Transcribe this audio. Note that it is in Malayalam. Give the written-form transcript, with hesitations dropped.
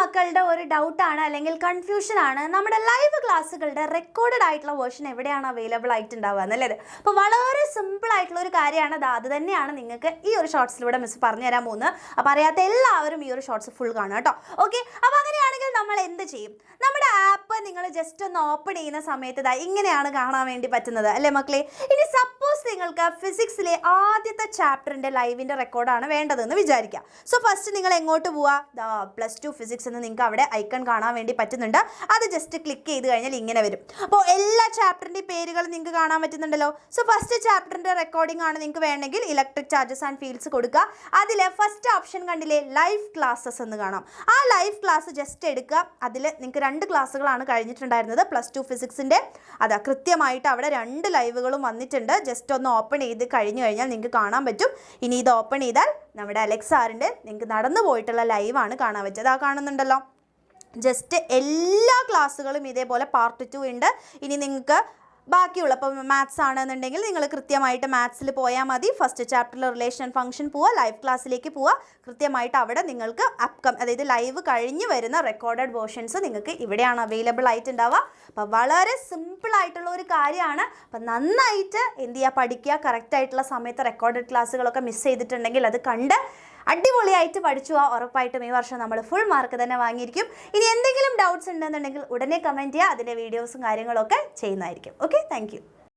മക്കളുടെ ഒരു ഡൗട്ടാണ് അല്ലെങ്കിൽ കൺഫ്യൂഷൻ ആണ് നമ്മുടെ ലൈവ് ക്ലാസ്സുകളുടെ റെക്കോർഡഡ് ആയിട്ടുള്ള വേർഷൻ എവിടെയാണ് അവൈലബിൾ ആയിട്ടുണ്ടാവുക എന്നല്ലേ. അപ്പോൾ വളരെ സിമ്പിൾ ആയിട്ടുള്ള ഒരു കാര്യമാണ് അത് തന്നെയാണ് നിങ്ങൾക്ക് ഈ ഒരു ഷോർട്സിലൂടെ മിസ് പറഞ്ഞു തരാൻ പോകുന്നത്. അപ്പോൾ അറിയാത്ത എല്ലാവരും ഈ ഒരു ഷോർട്സ് ഫുൾ കാണുക കേട്ടോ. ഓക്കെ, അപ്പോൾ അങ്ങനെയാണെങ്കിൽ നമ്മൾ എന്ത് ചെയ്യും? നമ്മുടെ ആപ്പ് നിങ്ങൾ ജസ്റ്റ് ഒന്ന് ഓപ്പൺ ചെയ്യുന്ന സമയത്ത് ഇങ്ങനെയാണ് കാണാൻ വേണ്ടി പറ്റുന്നത് അല്ലേ മക്കളെ. ഇനി സപ്പോസ് നിങ്ങൾക്ക് ഫിസിക്സിലെ ആദ്യത്തെ ചാപ്റ്ററിൻ്റെ ലൈവിൻ്റെ റെക്കോർഡാണ് വേണ്ടതെന്ന് വിചാരിക്കുക. സോ ഫസ്റ്റ് നിങ്ങൾ എങ്ങോട്ട് പോവുക? +2 ഫിസിക്സ് എന്ന് നിങ്ങൾക്ക് അവിടെ ഐക്കൺ കാണാൻ വേണ്ടി പറ്റുന്നുണ്ട്. അത് ജസ്റ്റ് ക്ലിക്ക് ചെയ്ത് കഴിഞ്ഞാൽ ഇങ്ങനെ വരും. അപ്പോൾ എല്ലാ ചാപ്റ്ററിൻ്റെ പേരുകൾ നിങ്ങൾക്ക് കാണാൻ പറ്റുന്നുണ്ടല്ലോ. സോ ഫസ്റ്റ് ചാപ്റ്ററിൻ്റെ റെക്കോർഡിംഗ് ആണ് നിങ്ങൾക്ക് വേണമെങ്കിൽ ഇലക്ട്രിക് ചാർജസ് ആൻഡ് ഫീൽഡ്സ് കൊടുക്കുക. അതിൽ ഫസ്റ്റ് ഓപ്ഷൻ കണ്ടില്ലേ, ലൈവ് ക്ലാസ്സസ് എന്ന് കാണാം. ആ ലൈവ് ക്ലാസ് ജസ്റ്റ് എടുക്കുക. അതിൽ നിങ്ങൾക്ക് 2 ക്ലാസ്സുകളാണ് കഴിഞ്ഞിട്ടുണ്ടായിരുന്നത് +2 ഫിസിക്സിൻ്റെ. അതാ കൃത്യമായിട്ട് അവിടെ 2 ലൈവുകളും വന്നിട്ടുണ്ട്. ജസ്റ്റ് ഒന്ന് ഓപ്പൺ ചെയ്ത് കഴിഞ്ഞു കഴിഞ്ഞാൽ നിങ്ങൾക്ക് കാണാൻ പറ്റും. ഇനി ഇത് ഓപ്പൺ ചെയ്താൽ നമ്മുടെ അലക്സ് സാറിൻ്റെ നിങ്ങൾക്ക് നടന്നു പോയിട്ടുള്ള ലൈവാണ് കാണാൻ പറ്റുന്നത്. ആ കാണുന്നുണ്ടല്ലോ. ജസ്റ്റ് എല്ലാ ക്ലാസ്സുകളും ഇതേപോലെ പാർട്ട് 2 ഉണ്ട്. ഇനി നിങ്ങൾക്ക് ബാക്കിയുള്ള ഇപ്പോൾ മാത്സ് ആണെന്നുണ്ടെങ്കിൽ നിങ്ങൾ കൃത്യമായിട്ട് മാത്സിൽ പോയാൽ മതി. ഫസ്റ്റ് ചാപ്റ്ററിൽ റിലേഷൻ ഫംഗ്ഷൻ പോവുക, ലൈവ് ക്ലാസ്സിലേക്ക് പോവുക. കൃത്യമായിട്ട് അവിടെ നിങ്ങൾക്ക് അതായത് ലൈവ് കഴിഞ്ഞ് വരുന്ന റെക്കോർഡഡ് വേർഷൻസ് നിങ്ങൾക്ക് ഇവിടെയാണ് അവൈലബിൾ ആയിട്ടുണ്ടാവുക. അപ്പോൾ വളരെ സിമ്പിൾ ആയിട്ടുള്ള ഒരു കാര്യമാണ്. അപ്പം നന്നായിട്ട് എന്ത് ചെയ്യുക, പഠിക്കുക. കറക്റ്റായിട്ടുള്ള സമയത്ത് റെക്കോർഡഡ് ക്ലാസ്സുകളൊക്കെ മിസ് ചെയ്തിട്ടുണ്ടെങ്കിൽ അത് കണ്ട് അടിപൊളിയായിട്ട് പഠിച്ചു. ഉറപ്പായിട്ടും ഈ വർഷം നമ്മൾ ഫുൾ മാർക്ക് തന്നെ വാങ്ങിയിരിക്കും. ഇനി എന്തെങ്കിലും ഡൗട്ട്സ് ഉണ്ടെന്നുണ്ടെങ്കിൽ ഉടനെ കമൻറ്റ് ചെയ്യുക. അതിൻ്റെ വീഡിയോസും കാര്യങ്ങളൊക്കെ ചെയ്യുന്നതായിരിക്കും. Okay, thank you.